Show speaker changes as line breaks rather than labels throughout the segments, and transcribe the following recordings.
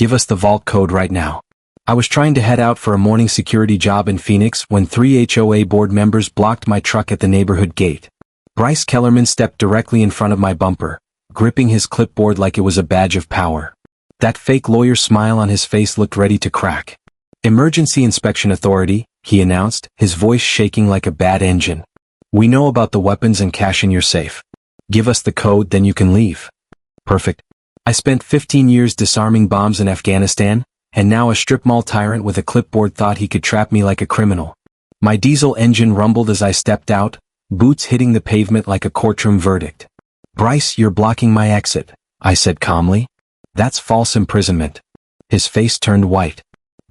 Give us the vault code right now. I was trying to head out for a morning security job in Phoenix when 3 HOA board members blocked my truck at the neighborhood gate. Bryce Kellerman stepped directly in front of my bumper, gripping his clipboard like it was a badge of power. That fake lawyer smile on his face looked ready to crack. "Emergency Inspection Authority," he announced, his voice shaking like a bad engine. "We know about the weapons and cash in your safe. Give us the code, then you can leave." Perfect. I spent 15 years disarming bombs in Afghanistan, and now a strip mall tyrant with a clipboard thought he could trap me like a criminal. My diesel engine rumbled as I stepped out, boots hitting the pavement like a courtroom verdict. "Bryce, you're blocking my exit," I said calmly. "That's false imprisonment." His face turned white.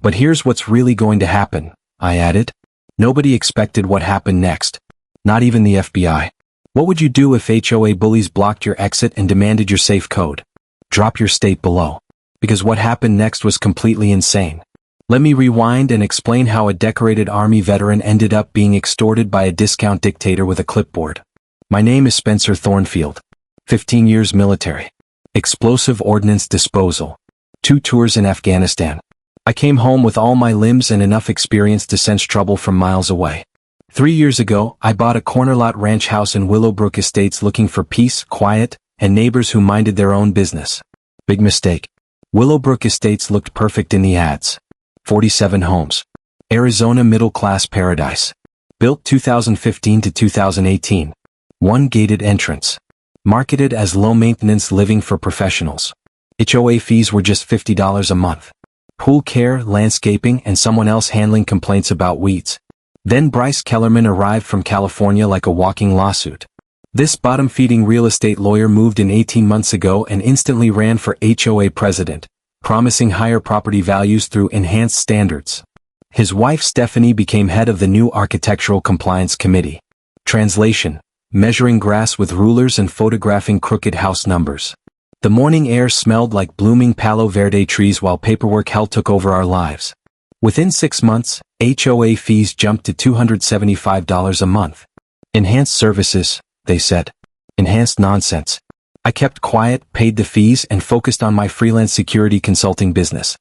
"But here's what's really going to happen," I added. Nobody expected what happened next. Not even the FBI. "What would you do if HOA bullies blocked your exit and demanded your safe code?" Drop your state below. Because what happened next was completely insane. Let me rewind and explain how a decorated Army veteran ended up being extorted by a discount dictator with a clipboard. My name is Spencer Thornfield. 15 years military. Explosive ordnance disposal. 2 tours in Afghanistan. I came home with all my limbs and enough experience to sense trouble from miles away. 3 years ago, I bought a corner lot ranch house in Willowbrook Estates looking for peace, quiet, and neighbors who minded their own business. Big mistake. Willowbrook Estates looked perfect in the ads. 47 homes. Arizona middle-class paradise. Built 2015 to 2018. 1 gated entrance. Marketed as low-maintenance living for professionals. HOA fees were just $50 a month. Pool care, landscaping, and someone else handling complaints about weeds. Then Bryce Kellerman arrived from California like a walking lawsuit. This bottom-feeding real estate lawyer moved in 18 months ago and instantly ran for HOA president, promising higher property values through enhanced standards. His wife Stephanie became head of the new Architectural Compliance Committee. Translation: measuring grass with rulers and photographing crooked house numbers. The morning air smelled like blooming Palo Verde trees while paperwork hell took over our lives. Within 6 months, HOA fees jumped to $275 a month. Enhanced services, they said. Enhanced nonsense. I kept quiet, paid the fees, and focused on my freelance security consulting business.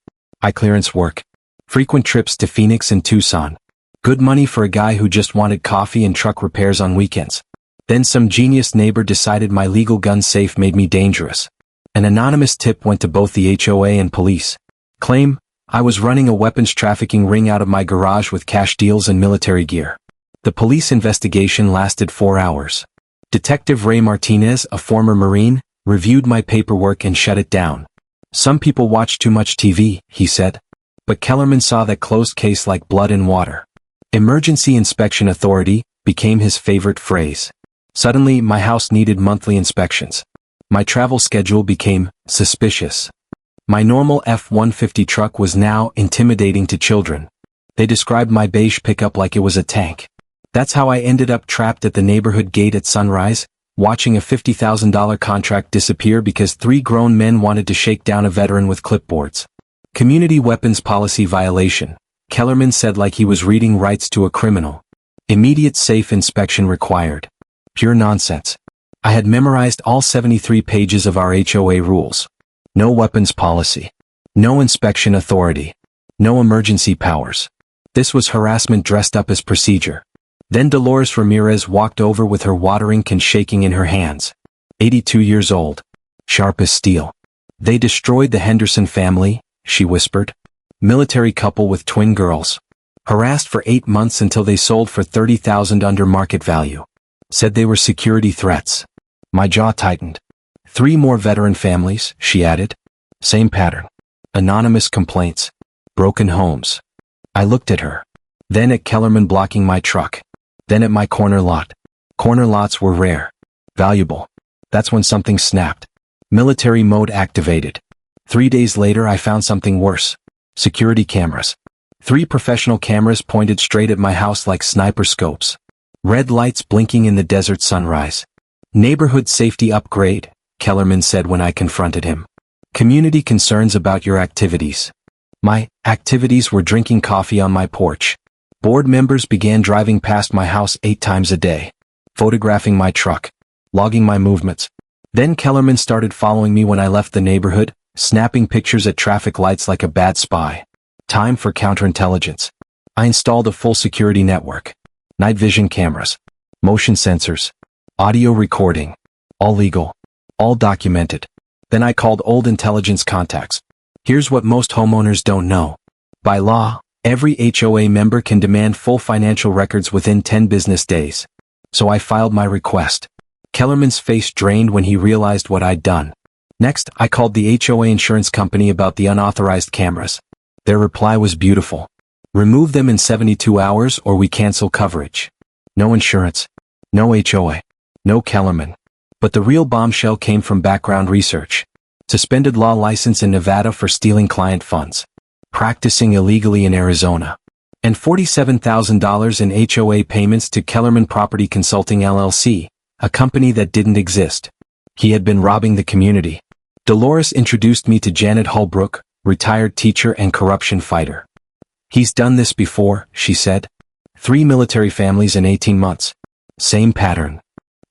Clearance work. Frequent trips to Phoenix and Tucson. Good money for a guy who just wanted coffee and truck repairs on weekends. Then some genius neighbor decided my legal gun safe made me dangerous. An anonymous tip went to both the HOA and police. Claim: I was running a weapons trafficking ring out of my garage with cash deals and military gear. The police investigation lasted 4 hours. Detective Ray Martinez, a former Marine, reviewed my paperwork and shut it down. "Some people watch too much TV," he said. But Kellerman saw that closed case like blood in water. Emergency Inspection Authority became his favorite phrase. Suddenly, my house needed monthly inspections. My travel schedule became suspicious. My normal F-150 truck was now intimidating to children. They described my beige pickup like it was a tank. That's how I ended up trapped at the neighborhood gate at sunrise, watching a $50,000 contract disappear because 3 grown men wanted to shake down a veteran with clipboards. Community weapons policy violation, Kellerman said like he was reading rights to a criminal. Immediate safe inspection required. Pure nonsense. I had memorized all 73 pages of our HOA rules. No weapons policy. No inspection authority. No emergency powers. This was harassment dressed up as procedure. Then Dolores Ramirez walked over with her watering can shaking in her hands. 82 years old. Sharp as steel. "They destroyed the Henderson family," she whispered. "Military couple with twin girls. Harassed for 8 months until they sold for $30,000 under market value. Said they were security threats." My jaw tightened. 3 more veteran families, she added. Same pattern. Anonymous complaints. Broken homes. I looked at her. Then at Kellerman blocking my truck. Then at my corner lot. Corner lots were rare. Valuable. That's when something snapped. Military mode activated. 3 days later I found something worse. Security cameras. 3 professional cameras pointed straight at my house like sniper scopes. Red lights blinking in the desert sunrise. "Neighborhood safety upgrade," Kellerman said when I confronted him. "Community concerns about your activities." My activities were drinking coffee on my porch. Board members began driving past my house 8 times a day, photographing my truck, logging my movements. Then Kellerman started following me when I left the neighborhood, snapping pictures at traffic lights like a bad spy. Time for counterintelligence. I installed a full security network. Night vision cameras, motion sensors, audio recording. All legal. All documented. Then I called old intelligence contacts. Here's what most homeowners don't know. By law, every HOA member can demand full financial records within 10 business days. So I filed my request. Kellerman's face drained when he realized what I'd done. Next, I called the HOA insurance company about the unauthorized cameras. Their reply was beautiful. Remove them in 72 hours or we cancel coverage. No insurance. No HOA. No Kellerman. But the real bombshell came from background research. Suspended law license in Nevada for stealing client funds. Practicing illegally in Arizona. And $47,000 in HOA payments to Kellerman Property Consulting LLC, a company that didn't exist. He had been robbing the community. Dolores introduced me to Janet Holbrook, retired teacher and corruption fighter. He's done this before, she said. 3 military families in 18 months. Same pattern.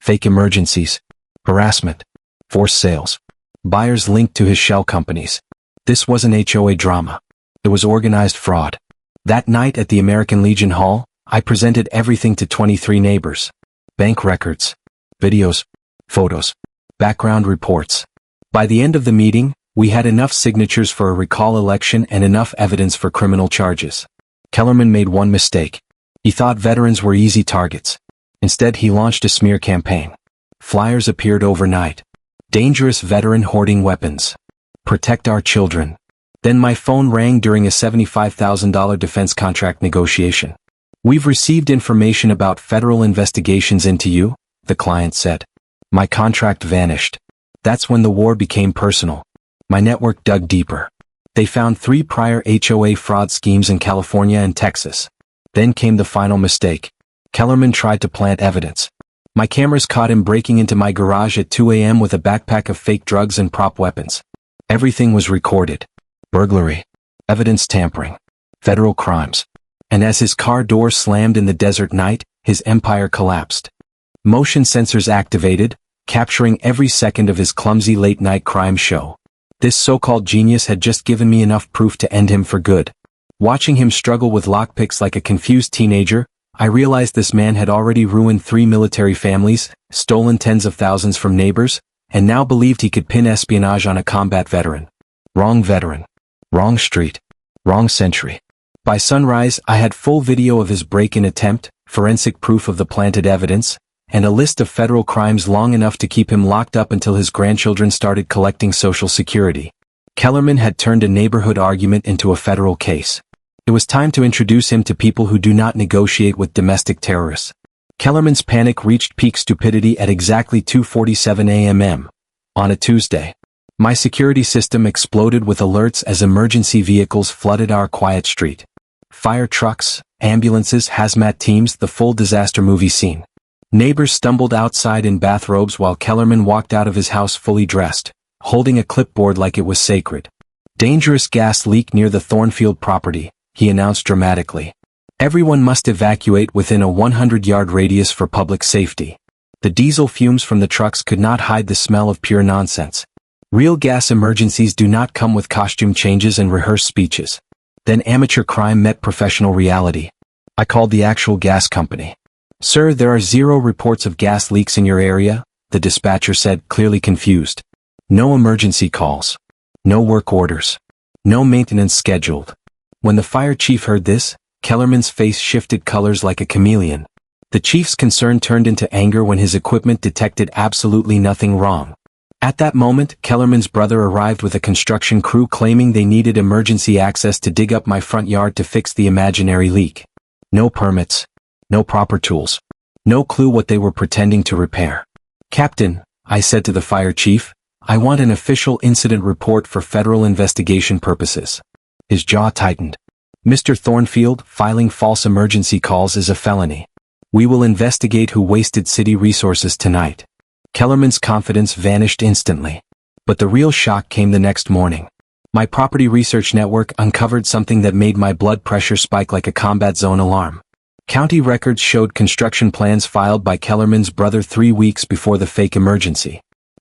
Fake emergencies. Harassment. Forced sales. Buyers linked to his shell companies. This wasn't HOA drama. It was organized fraud. That night at the American Legion Hall, I presented everything to 23 neighbors. Bank records. Videos. Photos. Background reports. By the end of the meeting, we had enough signatures for a recall election and enough evidence for criminal charges. Kellerman made one mistake. He thought veterans were easy targets. Instead, he launched a smear campaign. Flyers appeared overnight. Dangerous veteran hoarding weapons. Protect our children. Then my phone rang during a $75,000 defense contract negotiation. We've received information about federal investigations into you, the client said. My contract vanished. That's when the war became personal. My network dug deeper. They found 3 prior HOA fraud schemes in California and Texas. Then came the final mistake. Kellerman tried to plant evidence. My cameras caught him breaking into my garage at 2 a.m. with a backpack of fake drugs and prop weapons. Everything was recorded. Burglary. Evidence tampering. Federal crimes. And as his car door slammed in the desert night, his empire collapsed. Motion sensors activated, capturing every second of his clumsy late-night crime show. This so-called genius had just given me enough proof to end him for good. Watching him struggle with lockpicks like a confused teenager, I realized this man had already ruined 3 military families, stolen tens of thousands from neighbors, and now believed he could pin espionage on a combat veteran. Wrong veteran. Wrong street. Wrong century. By sunrise, I had full video of his break-in attempt, forensic proof of the planted evidence, and a list of federal crimes long enough to keep him locked up until his grandchildren started collecting Social Security. Kellerman had turned a neighborhood argument into a federal case. It was time to introduce him to people who do not negotiate with domestic terrorists. Kellerman's panic reached peak stupidity at exactly 2:47 a.m. on a Tuesday. My security system exploded with alerts as emergency vehicles flooded our quiet street. Fire trucks, ambulances, hazmat teams, the full disaster movie scene. Neighbors stumbled outside in bathrobes while Kellerman walked out of his house fully dressed, holding a clipboard like it was sacred. Dangerous gas leak near the Thornfield property, he announced dramatically. Everyone must evacuate within a 100-yard radius for public safety. The diesel fumes from the trucks could not hide the smell of pure nonsense. Real gas emergencies do not come with costume changes and rehearsed speeches. Then amateur crime met professional reality. I called the actual gas company. Sir, there are 0 reports of gas leaks in your area, the dispatcher said, clearly confused. No emergency calls. No work orders. No maintenance scheduled. When the fire chief heard this, Kellerman's face shifted colors like a chameleon. The chief's concern turned into anger when his equipment detected absolutely nothing wrong. At that moment, Kellerman's brother arrived with a construction crew claiming they needed emergency access to dig up my front yard to fix the imaginary leak. No permits. No proper tools. No clue what they were pretending to repair. Captain, I said to the fire chief, I want an official incident report for federal investigation purposes. His jaw tightened. Mr. Thornfield, filing false emergency calls is a felony. We will investigate who wasted city resources tonight. Kellerman's confidence vanished instantly. But the real shock came the next morning. My property research network uncovered something that made my blood pressure spike like a combat zone alarm. County records showed construction plans filed by Kellerman's brother 3 weeks before the fake emergency.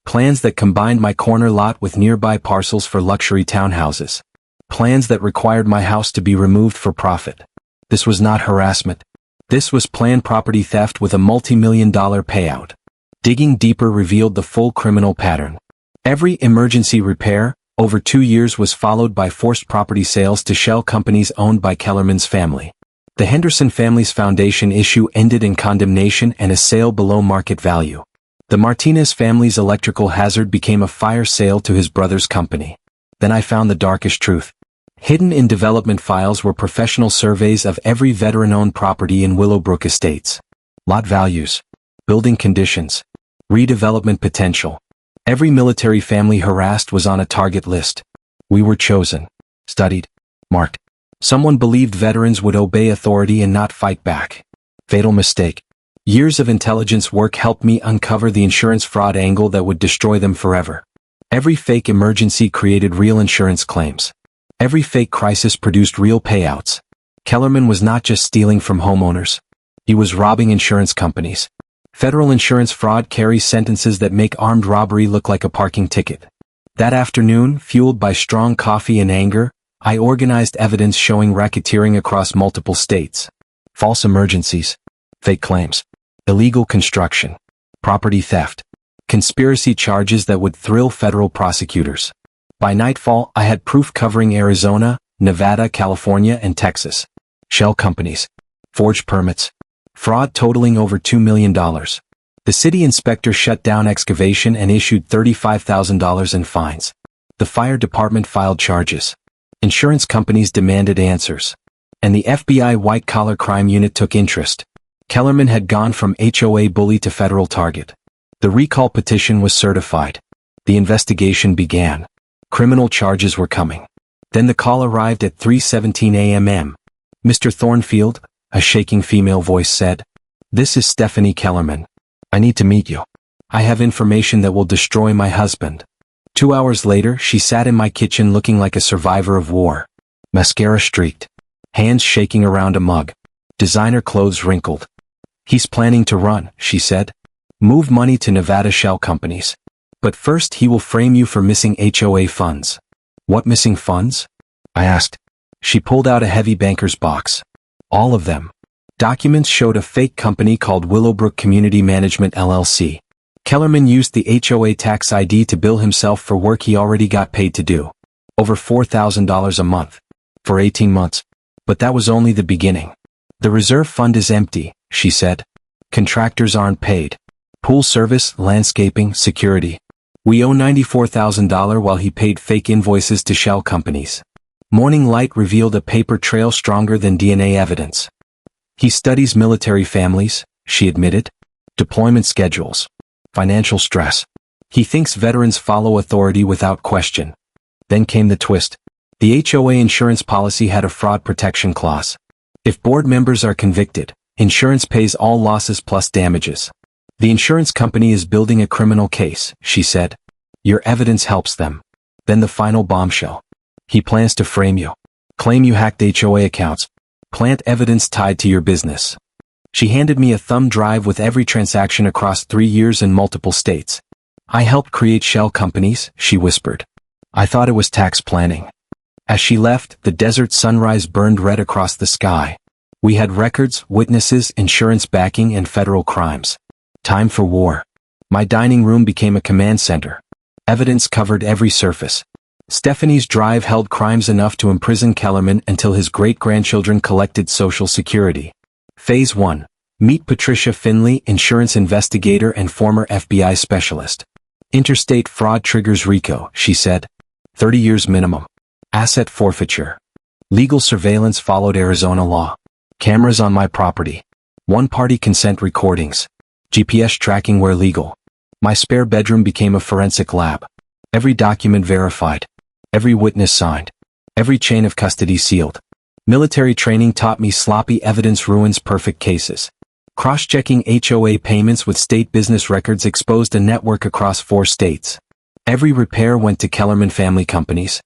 Plans that combined my corner lot with nearby parcels for luxury townhouses. Plans that required my house to be removed for profit. This was not harassment. This was planned property theft with a multi-million-dollar payout. Digging deeper revealed the full criminal pattern. Every emergency repair, over 2 years, was followed by forced property sales to shell companies owned by Kellerman's family. The Henderson family's foundation issue ended in condemnation and a sale below market value. The Martinez family's electrical hazard became a fire sale to his brother's company. Then I found the darkest truth. Hidden in development files were professional surveys of every veteran-owned property in Willowbrook Estates. Lot values, building conditions, redevelopment potential. Every military family harassed was on a target list. We were chosen, studied, marked. Someone believed veterans would obey authority and not fight back. Fatal mistake. Years of intelligence work helped me uncover the insurance fraud angle that would destroy them forever. Every fake emergency created real insurance claims. Every fake crisis produced real payouts. Kellerman was not just stealing from homeowners. He was robbing insurance companies. Federal insurance fraud carries sentences that make armed robbery look like a parking ticket. That afternoon, fueled by strong coffee and anger, I organized evidence showing racketeering across multiple states. False emergencies, fake claims, illegal construction, property theft, conspiracy charges that would thrill federal prosecutors. By nightfall, I had proof covering Arizona, Nevada, California, and Texas. Shell companies, forged permits, fraud totaling over $2 million. The city inspector shut down excavation and issued $35,000 in fines. The fire department filed charges. Insurance companies demanded answers. And the FBI white-collar crime unit took interest. Kellerman had gone from HOA bully to federal target. The recall petition was certified. The investigation began. Criminal charges were coming. Then the call arrived at 3:17 a.m. Mr. Thornfield, a shaking female voice said, "This is Stephanie Kellerman. I need to meet you. I have information that will destroy my husband." 2 hours later, she sat in my kitchen looking like a survivor of war. Mascara streaked. Hands shaking around a mug. Designer clothes wrinkled. "He's planning to run," she said. "Move money to Nevada shell companies. But first he will frame you for missing HOA funds." "What missing funds?" I asked. She pulled out a heavy banker's box. All of them. Documents showed a fake company called Willowbrook Community Management LLC. Kellerman used the HOA tax ID to bill himself for work he already got paid to do. Over $4,000 a month. For 18 months. But that was only the beginning. "The reserve fund is empty," she said. "Contractors aren't paid. Pool service, landscaping, security. We owe $94,000 while he paid fake invoices to shell companies." Morning light revealed a paper trail stronger than DNA evidence. "He studies military families," she admitted. "Deployment schedules. Financial stress. He thinks veterans follow authority without question." Then came the twist. The HOA insurance policy had a fraud protection clause. If board members are convicted, insurance pays all losses plus damages. "The insurance company is building a criminal case," she said. "Your evidence helps them." Then the final bombshell. "He plans to frame you. Claim you hacked HOA accounts. Plant evidence tied to your business." She handed me a thumb drive with every transaction across 3 years in multiple states. "I helped create shell companies," she whispered. "I thought it was tax planning." As she left, the desert sunrise burned red across the sky. We had records, witnesses, insurance backing, and federal crimes. Time for war. My dining room became a command center. Evidence covered every surface. Stephanie's drive held crimes enough to imprison Kellerman until his great-grandchildren collected Social Security. Phase 1. Meet Patricia Finley, insurance investigator and former FBI specialist. "Interstate fraud triggers RICO," she said. 30 years minimum. Asset forfeiture. Legal surveillance followed Arizona law. Cameras on my property. One-party consent recordings. GPS tracking where legal. My spare bedroom became a forensic lab. Every document verified. Every witness signed. Every chain of custody sealed. Military training taught me sloppy evidence ruins perfect cases. Cross-checking HOA payments with state business records exposed a network across 4 states. Every repair went to Kellerman family companies.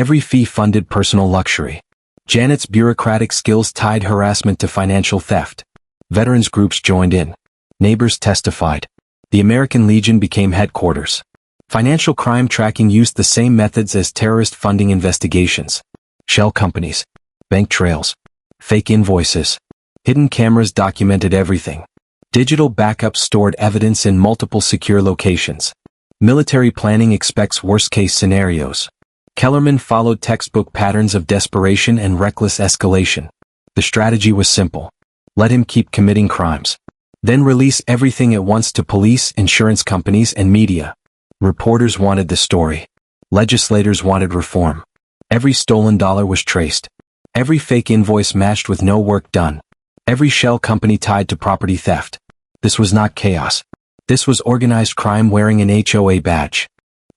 Every fee funded personal luxury. Janet's bureaucratic skills tied harassment to financial theft. Veterans groups joined in. Neighbors testified. The American Legion became headquarters. Financial crime tracking used the same methods as terrorist funding investigations. Shell companies, bank trails, fake invoices. Hidden cameras documented everything. Digital backups stored evidence in multiple secure locations. Military planning expects worst-case scenarios. Kellerman followed textbook patterns of desperation and reckless escalation. The strategy was simple. Let him keep committing crimes. Then release everything at once to police, insurance companies, and media. Reporters wanted the story. Legislators wanted reform. Every stolen dollar was traced. Every fake invoice matched with no work done. Every shell company tied to property theft. This was not chaos. This was organized crime wearing an HOA badge.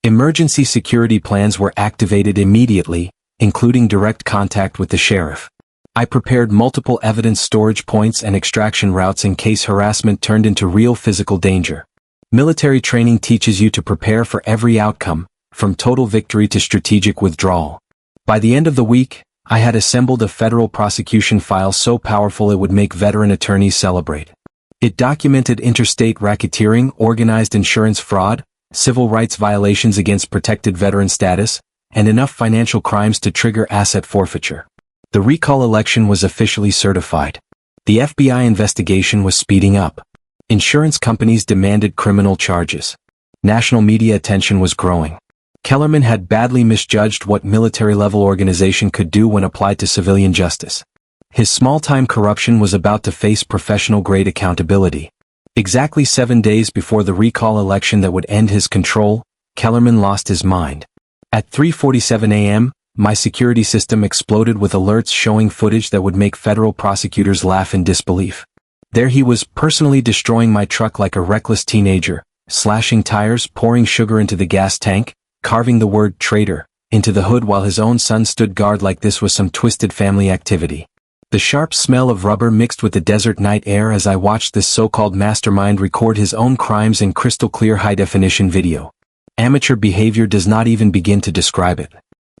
Emergency security plans were activated immediately, including direct contact with the sheriff. I prepared multiple evidence storage points and extraction routes in case harassment turned into real physical danger. Military training teaches you to prepare for every outcome, from total victory to strategic withdrawal. By the end of the week, I had assembled a federal prosecution file so powerful it would make veteran attorneys celebrate. It documented interstate racketeering, organized insurance fraud, civil rights violations against protected veteran status, and enough financial crimes to trigger asset forfeiture. The recall election was officially certified. The FBI investigation was speeding up. Insurance companies demanded criminal charges. National media attention was growing. Kellerman had badly misjudged what military-level organization could do when applied to civilian justice. His small-time corruption was about to face professional-grade accountability. Exactly 7 days before the recall election that would end his control, Kellerman lost his mind. At 3:47 a.m., my security system exploded with alerts showing footage that would make federal prosecutors laugh in disbelief. There he was, personally destroying my truck like a reckless teenager, slashing tires, pouring sugar into the gas tank, carving the word traitor into the hood while his own son stood guard like this was some twisted family activity. The sharp smell of rubber mixed with the desert night air as I watched this so-called mastermind record his own crimes in crystal-clear high-definition video. Amateur behavior does not even begin to describe it.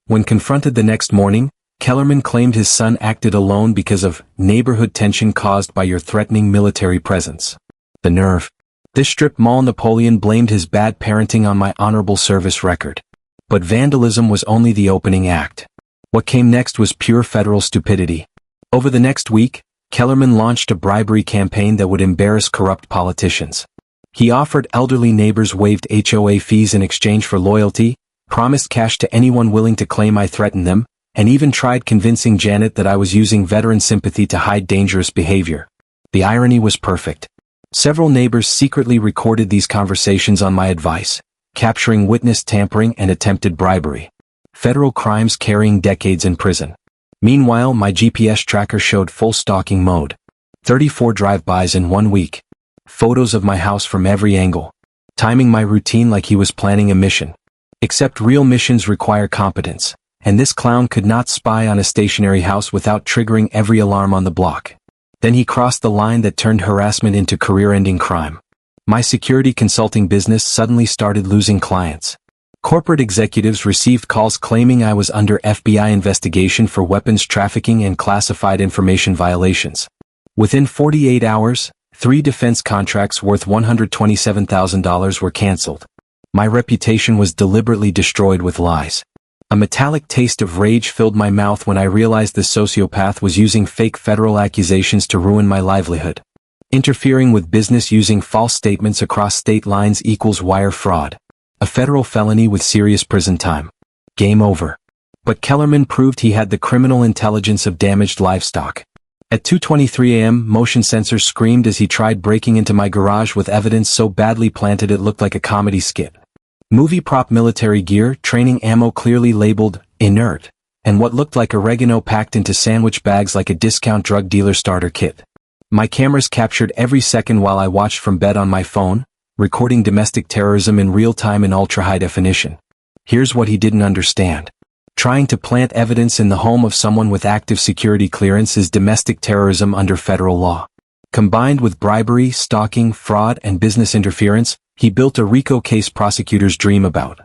When confronted the next morning, Kellerman claimed his son acted alone because of neighborhood tension caused by your threatening military presence. The nerve. This strip mall Napoleon blamed his bad parenting on my honorable service record. But vandalism was only the opening act. What came next was pure federal stupidity. Over the next week, Kellerman launched a bribery campaign that would embarrass corrupt politicians. He offered elderly neighbors waived HOA fees in exchange for loyalty, promised cash to anyone willing to claim I threatened them, and even tried convincing Janet that I was using veteran sympathy to hide dangerous behavior. The irony was perfect. Several neighbors secretly recorded these conversations on my advice, capturing witness tampering and attempted bribery. Federal crimes carrying decades in prison. Meanwhile, my GPS tracker showed full stalking mode. 34 drive-bys in 1 week. Photos of my house from every angle. Timing my routine like he was planning a mission. Except real missions require competence, and this clown could not spy on a stationary house without triggering every alarm on the block. Then he crossed the line that turned harassment into career-ending crime. My security consulting business suddenly started losing clients. Corporate executives received calls claiming I was under FBI investigation for weapons trafficking and classified information violations. Within 48 hours, 3 defense contracts worth $127,000 were canceled. My reputation was deliberately destroyed with lies. A metallic taste of rage filled my mouth when I realized the sociopath was using fake federal accusations to ruin my livelihood. Interfering with business using false statements across state lines equals wire fraud. A federal felony with serious prison time. Game over. But Kellerman proved he had the criminal intelligence of damaged livestock. At 2:23 a.m., motion sensors screamed as he tried breaking into my garage with evidence so badly planted it looked like a comedy skit. Movie prop military gear, training ammo clearly labeled inert, and what looked like oregano packed into sandwich bags like a discount drug dealer starter kit. My cameras captured every second while I watched from bed on my phone, recording domestic terrorism in real time in ultra-high definition. Here's what he didn't understand. Trying to plant evidence in the home of someone with active security clearance is domestic terrorism under federal law. Combined with bribery, stalking, fraud, and business interference, he built a RICO case prosecutors dream about.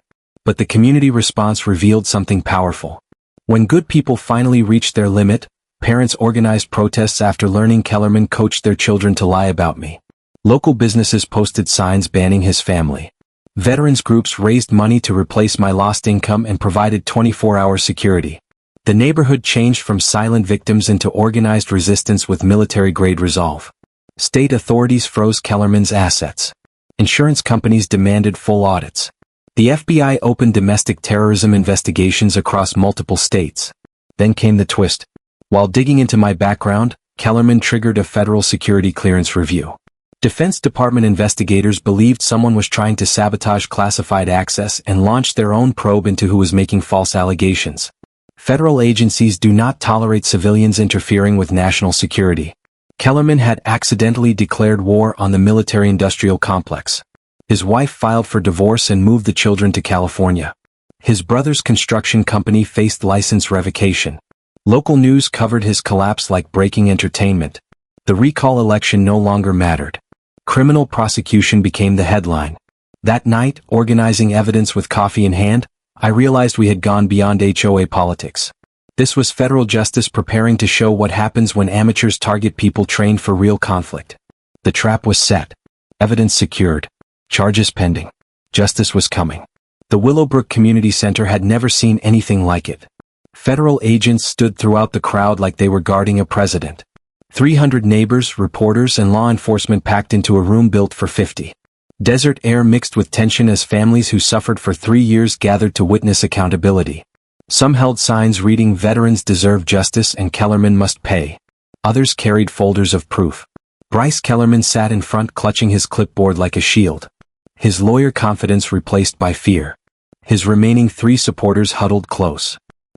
But the community response revealed something powerful. When good people finally reached their limit, parents organized protests after learning Kellerman coached their children to lie about me. Local businesses posted signs banning his family. Veterans groups raised money to replace my lost income and provided 24-hour security. The neighborhood changed from silent victims into organized resistance with military-grade resolve. State authorities froze Kellerman's assets. Insurance companies demanded full audits. The FBI opened domestic terrorism investigations across multiple states. Then came the twist. While digging into my background, Kellerman triggered a federal security clearance review. Defense Department investigators believed someone was trying to sabotage classified access and launched their own probe into who was making false allegations. Federal agencies do not tolerate civilians interfering with national security. Kellerman had accidentally declared war on the military-industrial complex. His wife filed for divorce and moved the children to California. His brother's construction company faced license revocation. Local news covered his collapse like breaking entertainment. The recall election no longer mattered. Criminal prosecution became the headline. That night, organizing evidence with coffee in hand, I realized we had gone beyond HOA politics. This was federal justice preparing to show what happens when amateurs target people trained for real conflict. The trap was set. Evidence secured. Charges pending. Justice was coming. The Willowbrook Community Center had never seen anything like it. Federal agents stood throughout the crowd like they were guarding a president. 300 neighbors, reporters, and law enforcement packed into a room built for 50. Desert air mixed with tension as families who suffered for 3 years gathered to witness accountability. Some held signs reading "Veterans deserve justice" and "Kellerman must pay." Others carried folders of proof. Bryce Kellerman sat in front clutching his clipboard like a shield. His lawyer confidence replaced by fear. His remaining 3 supporters huddled close.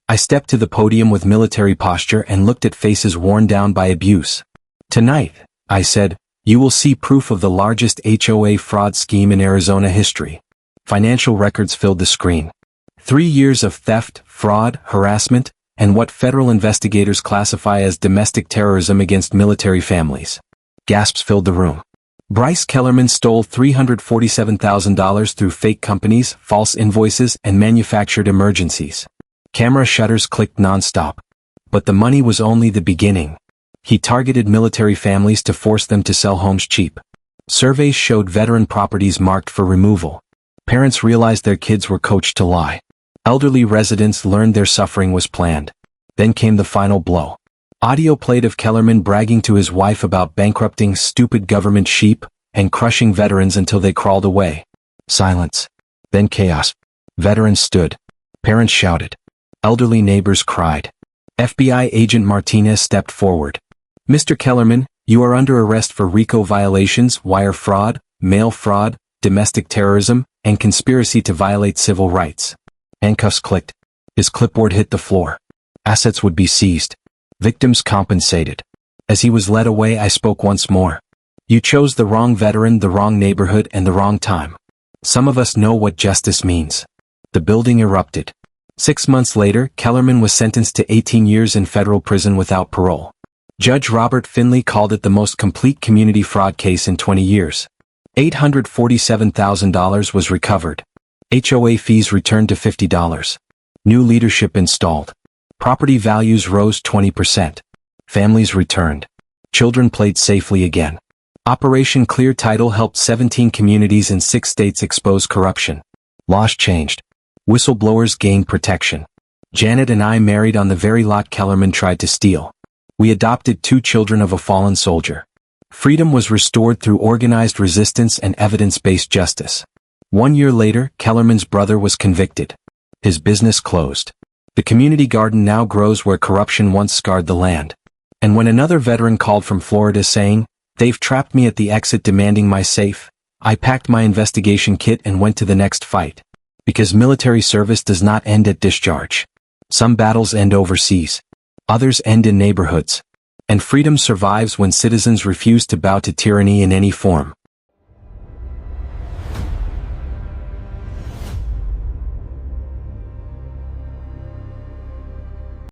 I stepped to the podium with military posture and looked at faces worn down by abuse. "Tonight," I said, "you will see proof of the largest HOA fraud scheme in Arizona history." Financial records filled the screen. 3 years of theft, fraud, harassment, and what federal investigators classify as domestic terrorism against military families. Gasps filled the room. Bryce Kellerman stole $347,000 through fake companies, false invoices, and manufactured emergencies. Camera shutters clicked nonstop. But the money was only the beginning. He targeted military families to force them to sell homes cheap. Surveys showed veteran properties marked for removal. Parents realized their kids were coached to lie. Elderly residents learned their suffering was planned. Then came the final blow. Audio played of Kellerman bragging to his wife about bankrupting stupid government sheep and crushing veterans until they crawled away. Silence. Then chaos. Veterans stood. Parents shouted. Elderly neighbors cried. FBI agent Martinez stepped forward. "Mr. Kellerman, you are under arrest for RICO violations, wire fraud, mail fraud, domestic terrorism, and conspiracy to violate civil rights." Handcuffs clicked. His clipboard hit the floor. Assets would be seized. Victims compensated. As he was led away, I spoke once more. "You chose the wrong veteran, the wrong neighborhood, and the wrong time. Some of us know what justice means." The building erupted. 6 months later, Kellerman was sentenced to 18 years in federal prison without parole. Judge Robert Finley called it the most complete community fraud case in 20 years. $847,000 was recovered. HOA fees returned to $50. New leadership installed. Property values rose 20%. Families returned. Children played safely again. Operation Clear Title helped 17 communities in 6 states expose corruption. Laws changed. Whistleblowers gained protection. Janet and I married on the very lot Kellerman tried to steal. We adopted 2 children of a fallen soldier. Freedom was restored through organized resistance and evidence-based justice. 1 year later, Kellerman's brother was convicted. His business closed. The community garden now grows where corruption once scarred the land. And when another veteran called from Florida saying, "They've trapped me at the exit demanding my safe," I packed my investigation kit and went to the next fight. Because military service does not end at discharge. Some battles end overseas. Others end in neighborhoods. And freedom survives when citizens refuse to bow to tyranny in any form.